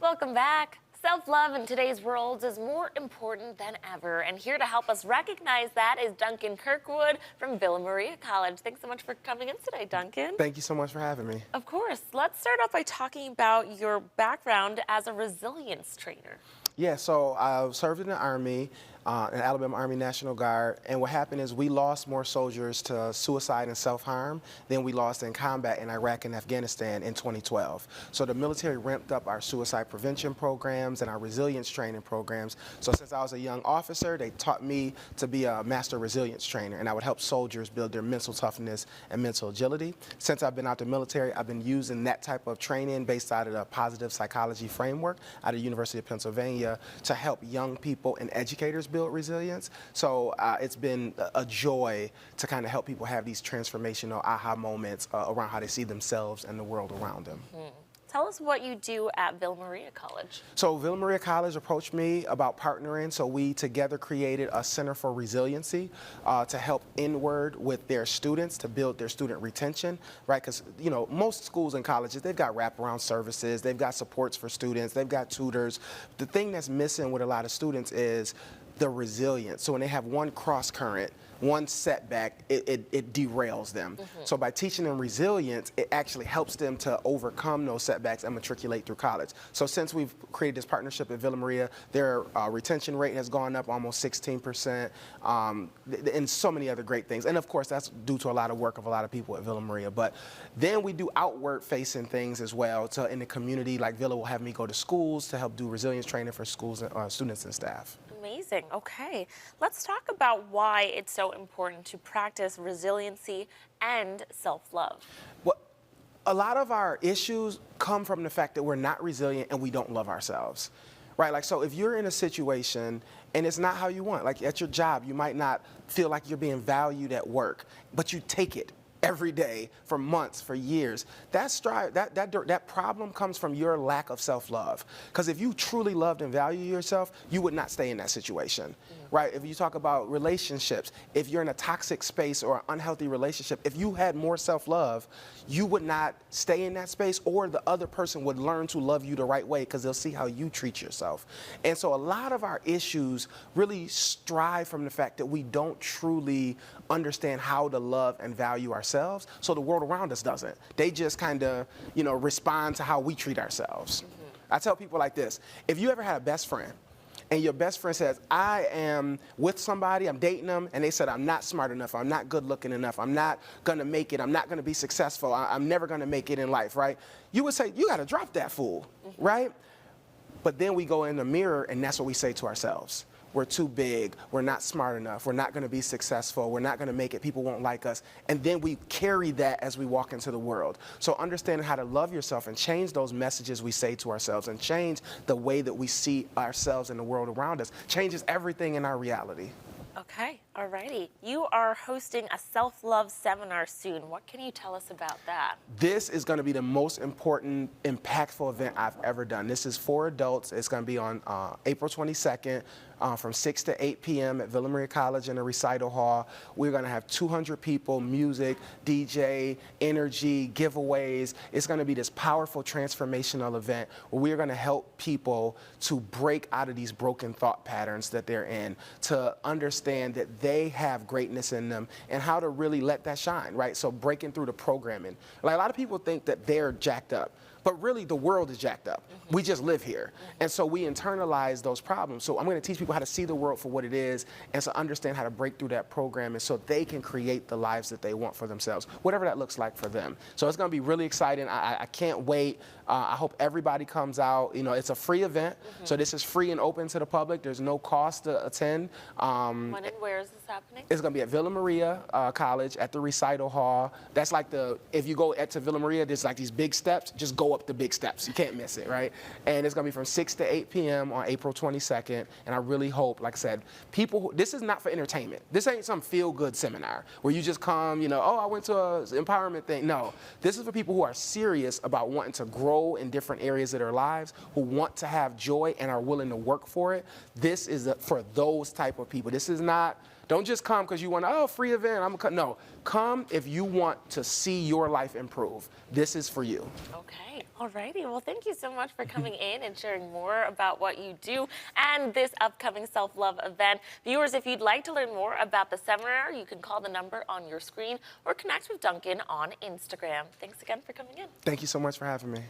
Welcome back. Self-love in today's world is more important than ever. And here to help us recognize that is Duncan Kirkwood from Villa Maria College. Thanks so much for coming in today, Duncan. Thank you so much for having me. Of course. Let's start off by talking about your background as a resilience trainer. Yeah, so I served in the Army, in Alabama Army National Guard, and what happened is we lost more soldiers to suicide and self-harm than we lost in combat in Iraq and Afghanistan in 2012. So the military ramped up our suicide prevention programs and our resilience training programs. So since I was a young officer, they taught me to be a master resilience trainer, and I would help soldiers build their mental toughness and mental agility. Since I've been out the military, I've been using that type of training based out of the positive psychology framework out of the University of Pennsylvania to help young people and educators build resilience. So it's been a joy to kind of help people have these transformational aha moments around how they see themselves and the world around them. Tell us what you do at Villa Maria College. So Villa Maria College approached me about partnering, so we together created a Center for Resiliency to help inward with their students to build their student retention, right? Because, you know, most schools and colleges, they've got wraparound services, they've got supports for students, they've got tutors. The thing that's missing with a lot of students is the resilience. So when they have one cross current, one setback, it derails them. So by teaching them resilience, it actually helps them to overcome those setbacks and matriculate through college. So since we've created this partnership at Villa Maria, their retention rate has gone up almost 16%, and so many other great things. And of course, that's due to a lot of work of a lot of people at Villa Maria. But then we do outward facing things as well in the community. Like Villa will have me go to schools to help do resilience training for schools, students and staff. Amazing. Okay. Let's talk about why it's so important to practice resiliency and self-love. Well, a lot of our issues come from the fact that we're not resilient and we don't love ourselves. Right, like, so if you're in a situation and it's not how you want, like at your job, you might not feel like you're being valued at work, but you take it every day for months, for years. That problem comes from your lack of self-love. Because if you truly loved and value yourself, you would not stay in that situation, right? If you talk about relationships, if you're in a toxic space or an unhealthy relationship, if you had more self-love, you would not stay in that space, or the other person would learn to love you the right way because they'll see how you treat yourself. And so a lot of our issues really strive from the fact that we don't truly understand how to love and value ourselves, so the world around us doesn't. They just kind of, you know, respond to how we treat ourselves. I tell people like this: if you ever had a best friend, and your best friend says, I am with somebody, I'm dating them, and they said, I'm not smart enough, I'm not good looking enough, I'm not gonna make it, I'm not gonna be successful, I'm never gonna make it in life, right? You would say, you gotta drop that fool, right? But then we go in the mirror and that's what we say to ourselves. We're too big, we're not smart enough, we're not gonna be successful, we're not gonna make it, people won't like us. And then we carry that as we walk into the world. So understanding how to love yourself and change those messages we say to ourselves and change the way that we see ourselves and the world around us changes everything in our reality. Okay, alrighty. You are hosting a self-love seminar soon. What can you tell us about that? This is going to be the most important, impactful event I've ever done. This is for adults. It's going to be on April 22nd from 6 to 8 p.m. at Villa Maria College in a recital hall. We're going to have 200 people, music, DJ, energy, giveaways. It's going to be this powerful transformational event where we're going to help people to break out of these broken thought patterns that they're in, to understand that they have greatness in them and how to really let that shine, right? So breaking through the programming. Like, a lot of people think that they're jacked up, but really the world is jacked up. We just live here. And so we internalize those problems. So I'm going to teach people how to see the world for what it is and to understand how to break through that programming so they can create the lives that they want for themselves, whatever that looks like for them. So it's going to be really exciting. I can't wait. I hope everybody comes out. You know, it's a free event. So this is free and open to the public. There's no cost to attend. When and where is this happening? It's going to be at Villa Maria College at the recital hall. That's like if you go to Villa Maria, there's like these big steps. Just go up the big steps. You can't miss it, right? And it's going to be from 6 to 8 p.m. on April 22nd. And I really hope, like I said, this is not for entertainment. This ain't some feel-good seminar where you just come, you know, oh, I went to an empowerment thing. No, this is for people who are serious about wanting to grow in different areas of their lives, who want to have joy and are willing to work for it. This is for those type of people. This is not Don't just come because you want, oh, free event, I'm gonna come. No, come if you want to see your life improve. This is for you. Okay, all righty. Well, thank you so much for coming in and sharing more about what you do and this upcoming self-love event. Viewers, if you'd like to learn more about the seminar, you can call the number on your screen or connect with Duncan on Instagram. Thanks again for coming in. Thank you so much for having me.